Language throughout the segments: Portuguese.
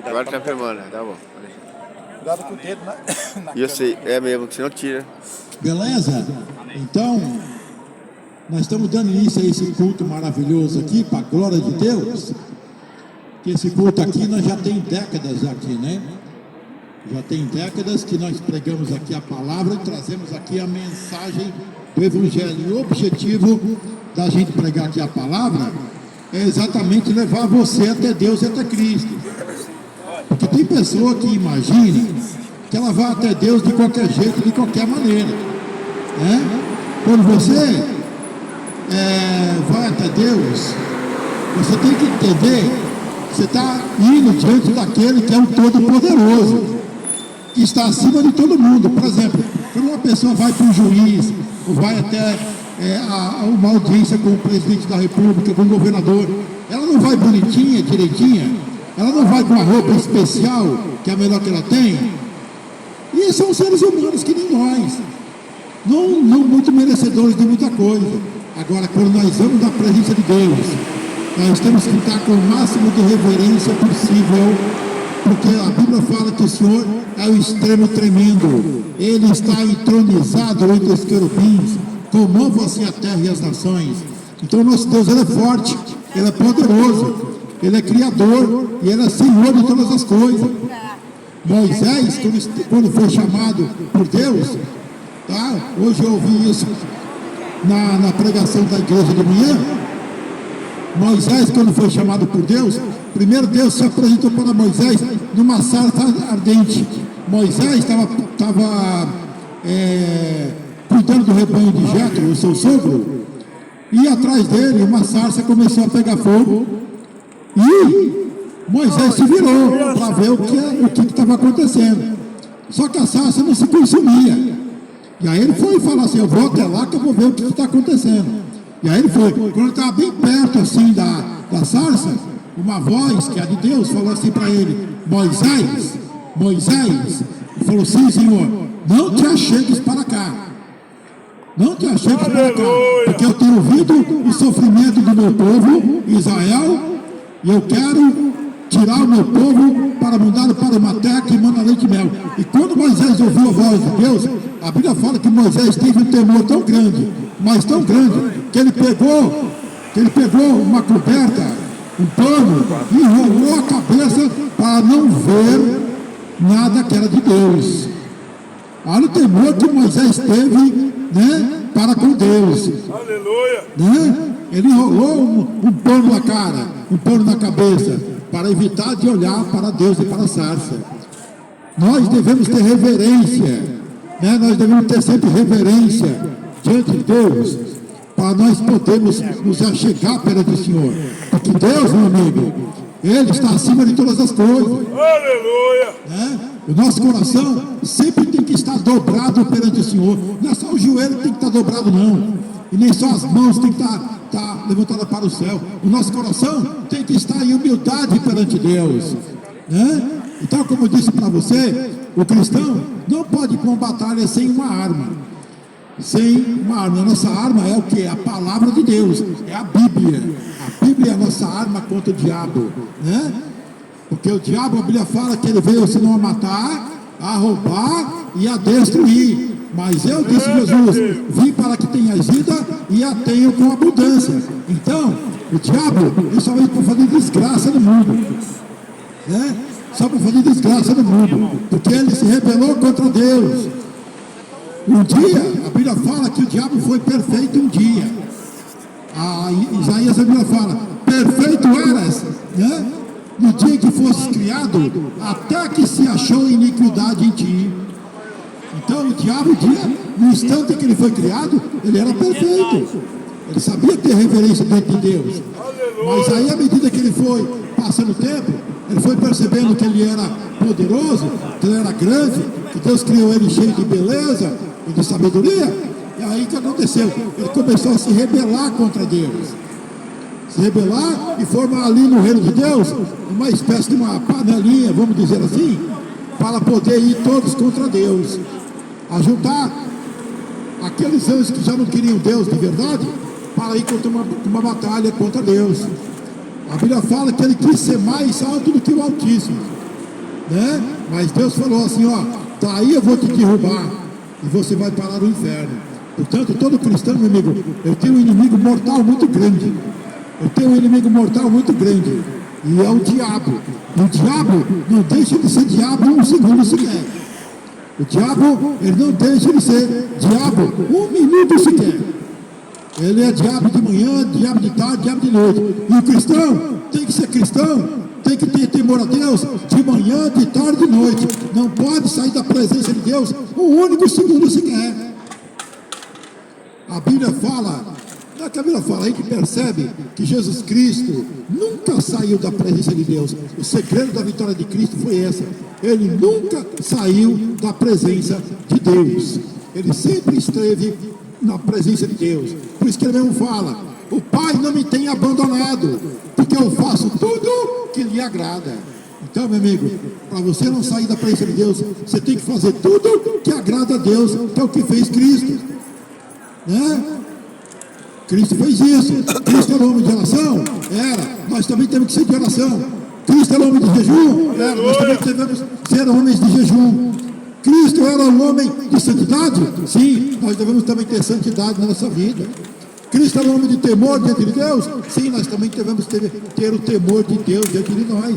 Agora tá filmando, tá bom. Cuidado com o dedo, né? E eu sei, é mesmo, que senão tira. Beleza? Então, nós estamos dando início a esse culto maravilhoso aqui, para a glória de Deus. Que esse culto aqui nós já tem décadas aqui, né? Já tem décadas que nós pregamos aqui a palavra e trazemos aqui a mensagem do Evangelho. E o objetivo da gente pregar aqui a palavra é exatamente levar você até Deus e até Cristo. Porque tem pessoa que imagina que ela vai até Deus de qualquer jeito, de qualquer maneira, né? Quando você vai até Deus, você tem que entender que você está indo diante daquele que é o Todo-Poderoso, que está acima de todo mundo. Por exemplo, quando uma pessoa vai para um juiz, ou vai até uma audiência com o presidente da República, com o governador, ela não vai bonitinha, direitinha, ela não vai com uma roupa especial, que é a melhor que ela tem. E são seres humanos que nem nós, não muito merecedores de muita coisa. Agora, quando nós vamos na presença de Deus, nós temos que estar com o máximo de reverência possível, porque a Bíblia fala que o Senhor é o extremo tremendo. Ele está entronizado entre os querubins, comove assim a terra e as nações. Então nosso Deus, ele é forte, ele é poderoso, ele é criador e ele é Senhor de todas as coisas. Moisés, quando foi chamado por Deus, tá? Hoje eu ouvi isso na pregação da igreja de manhã. Moisés, quando foi chamado por Deus, primeiro Deus se apresentou para Moisés numa sarça ardente. Moisés estava cuidando do rebanho de Jetro, o seu sogro, e atrás dele uma sarça começou a pegar fogo, e Moisés se virou para ver o que estava acontecendo. Só que a sarça não se consumia. E aí ele foi falar assim: eu vou até lá que eu vou ver o que está acontecendo. E aí ele foi. Quando ele estava bem perto assim da sarça, uma voz que é de Deus falou assim para ele: Moisés, Moisés. Ele falou: sim, Senhor, não te achegues para cá. Não te achegues para cá, porque eu tenho ouvido o sofrimento do meu povo, Israel, e eu quero tirar o meu povo para mudá-lo para uma terra que manda leite e mel. E quando Moisés ouviu a voz de Deus, a Bíblia fala que Moisés teve um temor tão grande, mas tão grande, que ele pegou uma coberta, um pano, e enrolou a cabeça para não ver nada que era de Deus. Olha o temor que Moisés teve, né, para com Deus. Aleluia! Né? Ele enrolou um pano na cara, um pano na cabeça, para evitar de olhar para Deus e para a sarça. Nós devemos ter reverência, né? Nós devemos ter sempre reverência diante de Deus, para nós podermos nos achegar perante o Senhor. Porque Deus, meu amigo, Ele está acima de todas as coisas. Aleluia! Né? O nosso coração sempre tem que estar dobrado perante o Senhor. Não é só o joelho que tem que estar dobrado, não. E nem só as mãos tem que estar levantadas para o céu. O nosso coração tem que estar em humildade perante Deus. Né? Então, como eu disse para você, o cristão não pode ir para uma batalha sem uma arma. Sem uma arma. A nossa arma é o que? A palavra de Deus. É a Bíblia. A Bíblia é a nossa arma contra o diabo. Né? Porque o diabo, a Bíblia fala que ele veio senão a matar, a roubar e a destruir. Mas eu, disse Jesus, vim para que tenhas vida e a tenho com abundância. Então, o diabo, ele só veio para fazer desgraça no mundo. Né? Só para fazer desgraça no mundo. Porque ele se rebelou contra Deus. Um dia, a Bíblia fala que o diabo foi perfeito um dia. Isaías, a Bíblia fala: perfeito eras, né? No dia que fosses criado, até que se achou iniquidade em ti. Então o diabo, no instante que ele foi criado, ele era perfeito. Ele sabia ter reverência diante de Deus. Mas aí, à medida que ele foi passando o tempo, ele foi percebendo que ele era poderoso, que ele era grande, que Deus criou ele cheio de beleza e de sabedoria. E aí o que aconteceu? Ele começou a se rebelar contra Deus. Se rebelar e formar ali no reino de Deus uma espécie de uma panelinha, vamos dizer assim, para poder ir todos contra Deus. A juntar aqueles anjos que já não queriam Deus de verdade, para ir contra uma batalha contra Deus. A Bíblia fala que ele quis ser mais alto do que o Altíssimo. né? Mas Deus falou assim, ó, daí eu vou te derrubar e você vai parar no inferno. Portanto, todo cristão, meu amigo, eu tenho um inimigo mortal muito grande. Eu tenho um inimigo mortal muito grande. E é o diabo. E o diabo não deixa de ser diabo um segundo sequer. O diabo, ele não deixa de ser diabo um minuto sequer. Ele é diabo de manhã, diabo de tarde, diabo de noite. E o cristão tem que ser cristão, tem que ter temor a Deus de manhã, de tarde, de noite. Não pode sair da presença de Deus um único segundo sequer. A Bíblia fala, a Bíblia fala, a gente percebe que Jesus Cristo nunca saiu da presença de Deus. O segredo da vitória de Cristo foi essa. Ele nunca saiu da presença de Deus. Ele sempre esteve na presença de Deus. Por isso que ele mesmo fala, o Pai não me tem abandonado, porque eu faço tudo que lhe agrada. Então, meu amigo, para você não sair da presença de Deus, você tem que fazer tudo que agrada a Deus, que é o que fez Cristo, né? Cristo fez isso. Cristo era homem de oração? Era. Nós também temos que ser de oração. Cristo era homem de jejum? Era. Nós também devemos ser homens de jejum. Cristo era um homem de santidade? Sim, nós devemos também ter santidade na nossa vida. Cristo era um homem de temor diante de Deus? Sim, nós também devemos ter o temor de Deus diante de nós.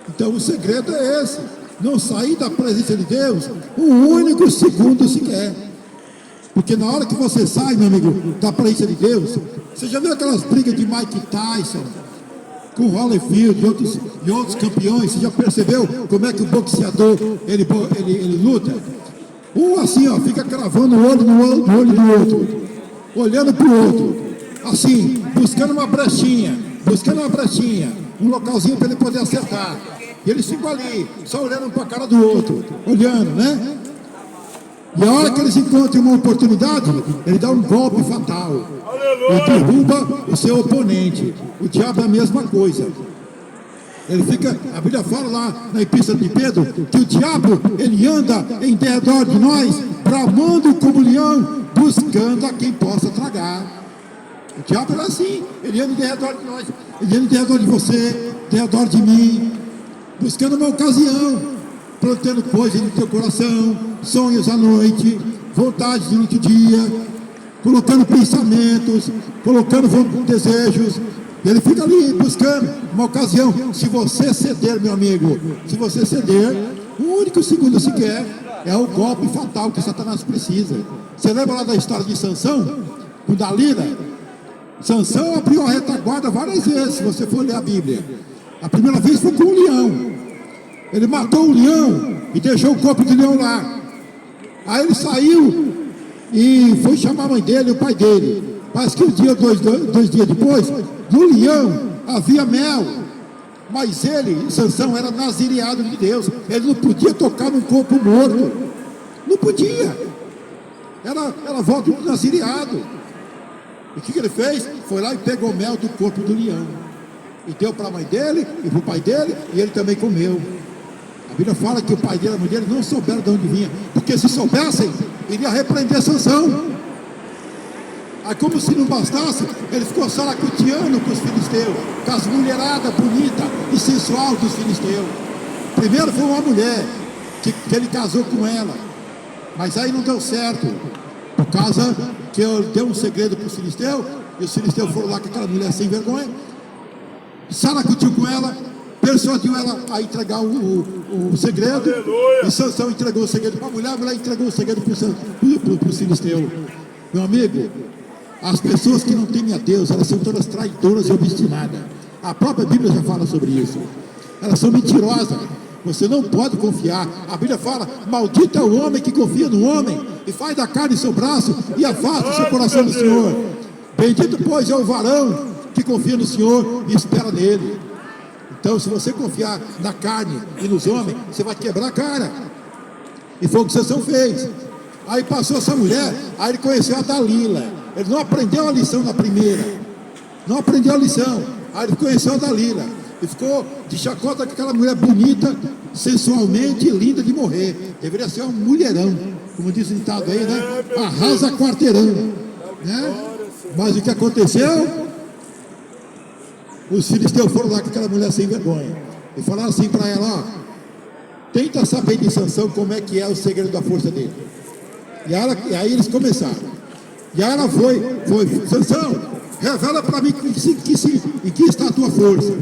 Então o segredo é esse, não sair da presença de Deus um único segundo sequer. Porque na hora que você sai, meu amigo, da presença de Deus, você já viu aquelas brigas de Mike Tyson com Holyfield e outros campeões? Você já percebeu como é que o boxeador ele luta? Um assim, ó, fica cravando o olho no olho do outro, olhando para o outro, assim, buscando uma brechinha, um localzinho para ele poder acertar. E eles ficam ali, só olhando para a cara do outro, olhando, né? E a hora que eles encontram uma oportunidade, ele dá um golpe fatal. Ele derruba o seu oponente. O diabo é a mesma coisa. Ele fica, a Bíblia fala lá na Epístola de Pedro, que o diabo, ele anda em derredor de nós, bramando como leão, buscando a quem possa tragar. O diabo é assim, ele anda em derredor de nós, ele anda em derredor de você, em derredor de mim, buscando uma ocasião, plantando coisas no teu coração, sonhos à noite, vontades durante o dia, colocando pensamentos, colocando desejos. Ele fica ali buscando uma ocasião. Se você ceder, meu amigo, se você ceder, um único segundo sequer, é o golpe fatal que Satanás precisa. Você lembra lá da história de Sansão, com Dalila? Sansão abriu a retaguarda várias vezes, se você for ler a Bíblia. A primeira vez foi com um leão. Ele matou o leão e deixou o corpo do leão lá. Aí ele saiu e foi chamar a mãe dele e o pai dele. Parece que um dia, dois dias depois, no leão havia mel. Mas ele, Sansão, era nazireado de Deus. Ele não podia tocar num corpo morto. Não podia. Era voto do nazireado. E o que ele fez? Foi lá e pegou mel do corpo do leão. E deu para a mãe dele e para o pai dele, e ele também comeu. A Bíblia fala que o pai dele e a mãe dele não souberam de onde vinha, porque se soubessem, iria repreender Sansão. Aí, como se não bastasse, ele ficou saracuteando com os filisteus, com as mulheradas bonitas e sensual dos filisteus. Primeiro foi uma mulher, que ele casou com ela, mas aí não deu certo, por causa que deu um segredo para os filisteus, e os filisteus foram lá com aquela mulher sem vergonha, saracutiu com ela, persuadiu ela a entregar o segredo. Aleluia. E Sansão entregou o segredo para a mulher entregou o segredo para o filisteu. Meu amigo, as pessoas que não temem a Deus, elas são todas traidoras e obstinadas. A própria Bíblia já fala sobre isso. Elas são mentirosas. Você não pode confiar. A Bíblia fala, maldito é o homem que confia no homem e faz da carne seu braço e afasta o seu coração do Senhor. Bendito, pois, é o varão que confia no Senhor e espera nele. Então, se você confiar na carne e nos homens, você vai quebrar a cara. E foi o que Sansão fez. Aí passou essa mulher, aí ele conheceu a Dalila. Ele não aprendeu a lição na primeira. Não aprendeu a lição. Aí ele conheceu a Dalila. E ficou de chacota com aquela mulher bonita, sensualmente linda de morrer. Deveria ser um mulherão, como diz o ditado aí, né? Arrasa quarteirão, né? Mas o que aconteceu? Os filisteus foram lá com aquela mulher sem vergonha. e falaram assim para ela, ó, tenta saber de Sansão como é que é o segredo da força dele. E aí eles começaram. E aí ela foi, Sansão, revela para mim em que está a tua força.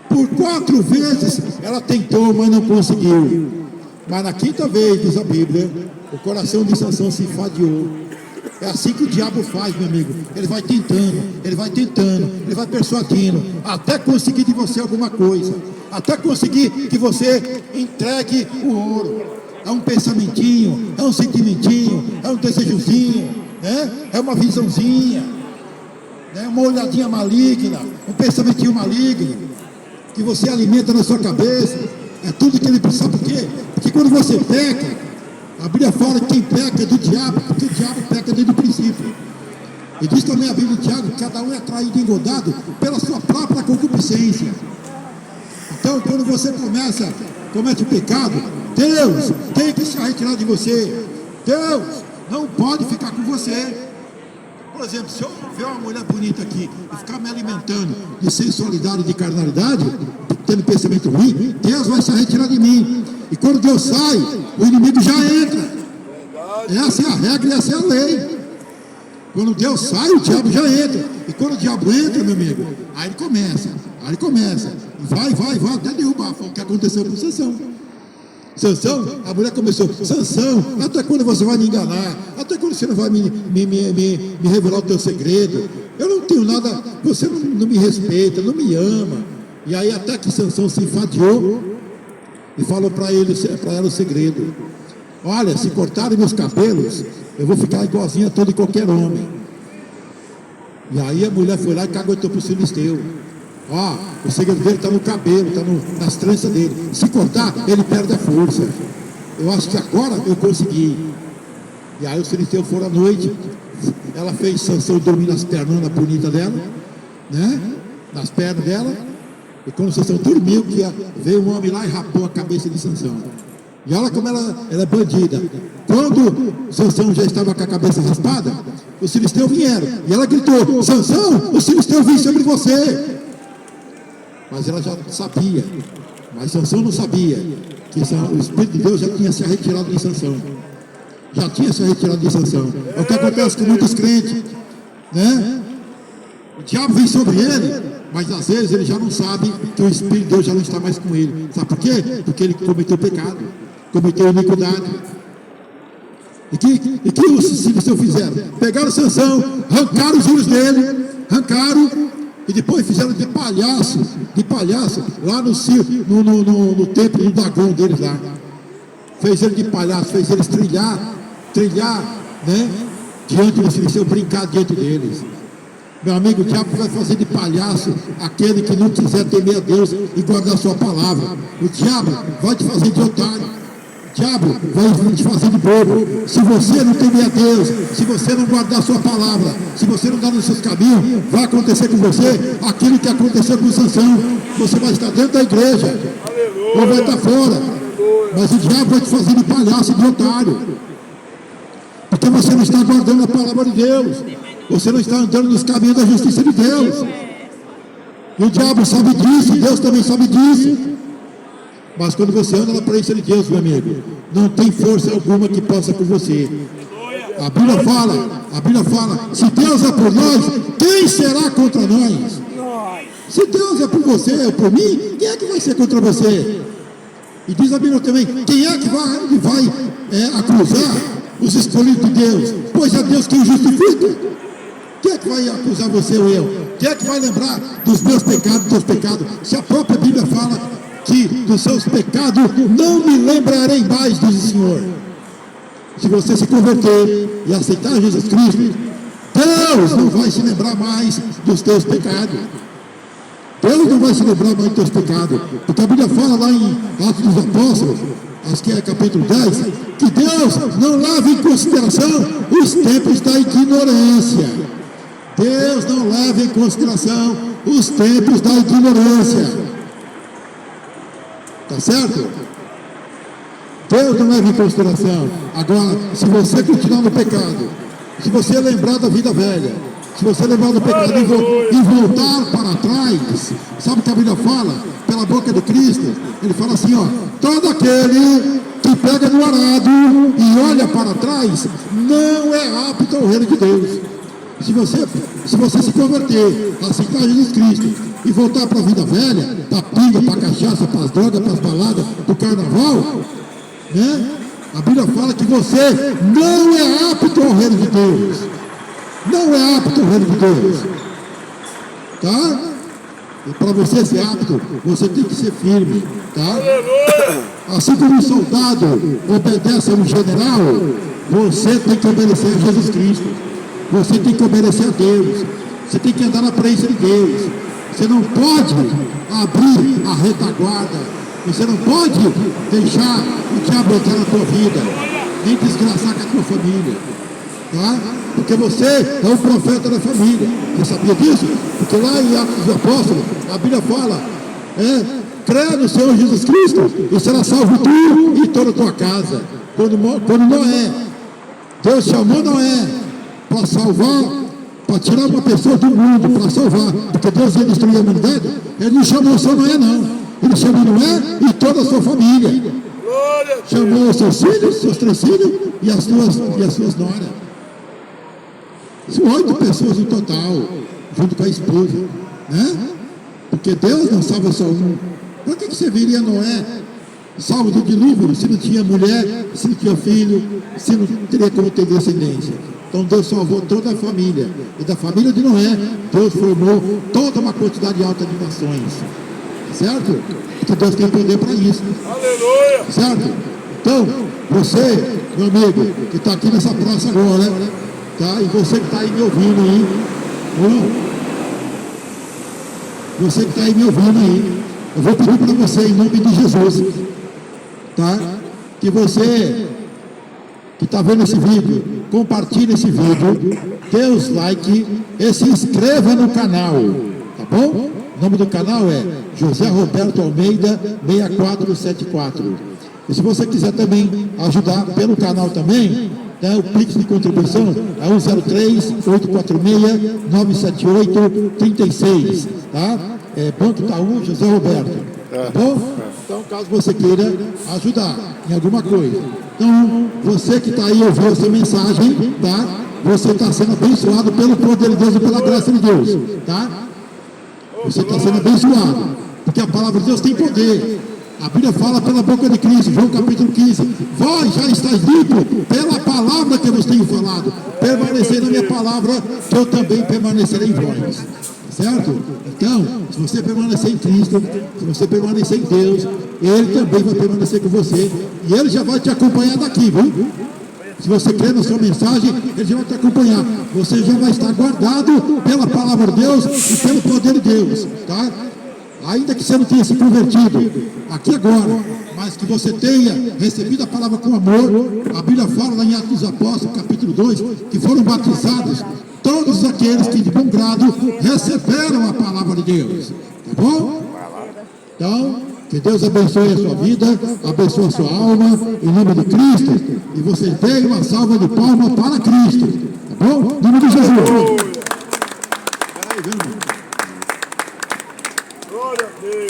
Por 4 vezes ela tentou, mas não conseguiu. Mas na 5ª vez, diz a Bíblia, o coração de Sansão se enfadiou. É assim que o diabo faz, meu amigo. Ele vai tentando, ele vai persuadindo, até conseguir de você alguma coisa, até conseguir que você entregue o ouro. É um pensamentinho, é um sentimentinho, é um desejozinho, né? É uma visãozinha, né? Uma olhadinha maligna, um pensamentinho maligno, que você alimenta na sua cabeça. É tudo que ele precisa. Por quê? Porque quando você peca, a Bíblia fala que quem peca é do diabo, porque o diabo peca desde o princípio. E diz também a Bíblia de Tiago que cada um é atraído e engodado pela sua própria concupiscência. Então, quando você comete o pecado, Deus tem que se retirar de você. Deus não pode ficar com você. Por exemplo, se eu ver uma mulher bonita aqui e ficar me alimentando de sensualidade e de carnalidade, tendo pensamento ruim, Deus vai se retirar de mim. E quando Deus sai, o inimigo já entra. Essa é a regra e essa é a lei. Quando Deus sai, o diabo já entra. E quando o diabo entra, meu amigo, aí ele começa. E vai até derrubar. Foi o que aconteceu com Sansão. Sansão, a mulher começou, Sansão, até quando você vai me enganar? Até quando você não vai me revelar o teu segredo? Eu não tenho nada, você não me respeita, não me ama. E aí até que Sansão se enfadiou e falou para ela o segredo. Olha, se cortarem meus cabelos, eu vou ficar igualzinho a todo e qualquer homem. E aí a mulher foi lá e caguetou para o filisteu. Ó, o segredo dele está no cabelo, está nas tranças dele. Se cortar, ele perde a força. Eu acho que agora eu consegui. E aí os filisteus foram à noite. Ela fez Sansão dormir nas pernas bonitas dela, né? Nas pernas dela. E quando Sansão dormiu, veio um homem lá e rapou a cabeça de Sansão. E olha como ela é bandida. Quando Sansão já estava com a cabeça raspada, os filisteus vieram. E ela gritou, Sansão, os filisteus vêm sobre você. Mas ela já sabia, mas Sansão não sabia que o Espírito de Deus já tinha se retirado de Sansão. Já tinha se retirado de Sansão. É o que acontece com muitos crentes, né? O diabo vem sobre ele, mas às vezes ele já não sabe que o Espírito de Deus já não está mais com ele. Sabe por quê? Porque ele cometeu pecado, cometeu iniquidade. E que os filisteus fizeram? Pegaram Sansão, arrancaram os olhos dele, e depois fizeram de palhaço lá no templo do Dagom deles lá. Fez ele de palhaço, fez eles trilhar, né? Diante dos filisteus, brincar diante deles. Meu amigo, o diabo vai fazer de palhaço aquele que não quiser temer a Deus e guardar a sua palavra. O diabo vai te fazer de otário. O diabo vai te fazer de bobo. Se você não temer a Deus, se você não guardar a sua palavra, se você não andar nos seus caminhos, vai acontecer com você aquilo que aconteceu com Sansão. Você vai estar dentro da igreja, ou vai estar fora. Mas o diabo vai te fazer de palhaço, de otário. Porque você não está guardando a palavra de Deus. Você não está andando nos caminhos da justiça de Deus. E o diabo sabe disso, Deus também sabe disso. Mas quando você anda na presença de Deus, meu amigo, não tem força alguma que possa com você. A Bíblia fala, se Deus é por nós, quem será contra nós? Se Deus é por você ou por mim, quem é que vai ser contra você? E diz a Bíblia também, quem é que vai acusar os escolhidos de Deus? Pois é Deus quem justifica. Quem é que vai acusar você ou eu? Quem é que vai lembrar dos meus pecados, dos teus pecados? Se a própria Bíblia fala que dos seus pecados não me lembrarei mais, diz o Senhor. Se você se converter e aceitar Jesus Cristo, Deus não vai se lembrar mais dos teus pecados. Deus não vai se lembrar mais dos teus pecados. Porque a Bíblia fala lá em Atos dos Apóstolos, acho que é capítulo 10, que Deus não leva em consideração os tempos da ignorância. Deus não leva em consideração os tempos da ignorância. Tá certo? Deus não leva em consideração. Agora, se você continuar no pecado, se você lembrar da vida velha, Se você levar no pecado e voltar para trás, sabe o que a Bíblia fala? Pela boca de Cristo, ele fala assim, ó, todo aquele que pega no arado e olha para trás, não é apto ao reino de Deus. Se você se converter, aceitar Jesus Cristo e voltar para a vida velha, para a pinga, para a cachaça, para as drogas, para as baladas, para o carnaval, né? A Bíblia fala que você não é apto ao reino de Deus. Não é apto ao reino de Deus. Tá? E para você ser apto, você tem que ser firme. Tá? Assim como um soldado obedece a um general, você tem que obedecer a Jesus Cristo. Você tem que obedecer a Deus. Você tem que andar na presença de Deus. Você não pode abrir a retaguarda. Você não pode deixar o diabo entrar na tua vida, nem desgraçar com a tua família. Tá? Porque você é o profeta da família. Você sabia disso? Porque lá em Atos dos Apóstolos, a Bíblia fala, crê no Senhor Jesus Cristo e será salvo tu e toda a tua casa. Quando Noé, Deus chamou Noé para salvar, para tirar uma pessoa do mundo, para salvar, porque Deus ia destruir a humanidade, ele não chamou só Noé não. Ele chamou Noé e toda a sua família. Chamou os seus filhos, seus 3 filhos e as suas noras. São 8 pessoas no total, junto com a esposa, né? Porque Deus não salva só um. Por que você viria Noé salvo do dilúvio se não tinha mulher, se não tinha filho, se não teria como ter descendência? Então Deus salvou toda a família. E da família de Noé, Deus formou toda uma quantidade alta de nações. Certo? Porque Deus tem poder para isso. Aleluia! Certo? Então, você, meu amigo, que está aqui nessa praça agora, tá? E você que está aí me ouvindo aí, você que está aí me ouvindo aí, eu vou pedir para você, em nome de Jesus, tá? Que você que está vendo esse vídeo, compartilhe esse vídeo, dê os like e se inscreva no canal, tá bom? O nome do canal é José Roberto Almeida 6474. E se você quiser também ajudar pelo canal também, né, o Pix de contribuição é 103-846-978-36, tá? É Banco Itaú José Roberto, tá bom? Então, caso você queira ajudar em alguma coisa. Então, você que está aí ouvindo essa mensagem, tá? Você está sendo abençoado pelo poder de Deus e pela graça de Deus, tá? Você está sendo abençoado, porque a palavra de Deus tem poder. A Bíblia fala pela boca de Cristo, João capítulo 15, vós já estáis limpo pela palavra que eu vos tenho falado. Permanecei na minha palavra, que eu também permanecerei em vós. Certo? Então, se você permanecer em Cristo, se você permanecer em Deus, Ele também vai permanecer com você. E Ele já vai te acompanhar daqui, viu? Se você crê na sua mensagem, Ele já vai te acompanhar. Você já vai estar guardado pela palavra de Deus e pelo poder de Deus, tá? Ainda que você não tenha se convertido aqui agora, mas que você tenha recebido a palavra com amor, a Bíblia fala lá em Atos dos Apóstolos, capítulo 2, que foram batizados todos aqueles que de bom grado receberam a palavra de Deus, tá bom? Então, que Deus abençoe a sua vida, abençoe a sua alma, em nome de Cristo, e você dê uma salva de palmas para Cristo, tá bom? Em nome de Jesus. Glória a Deus!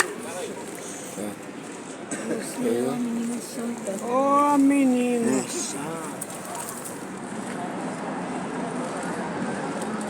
Ô, menina santa.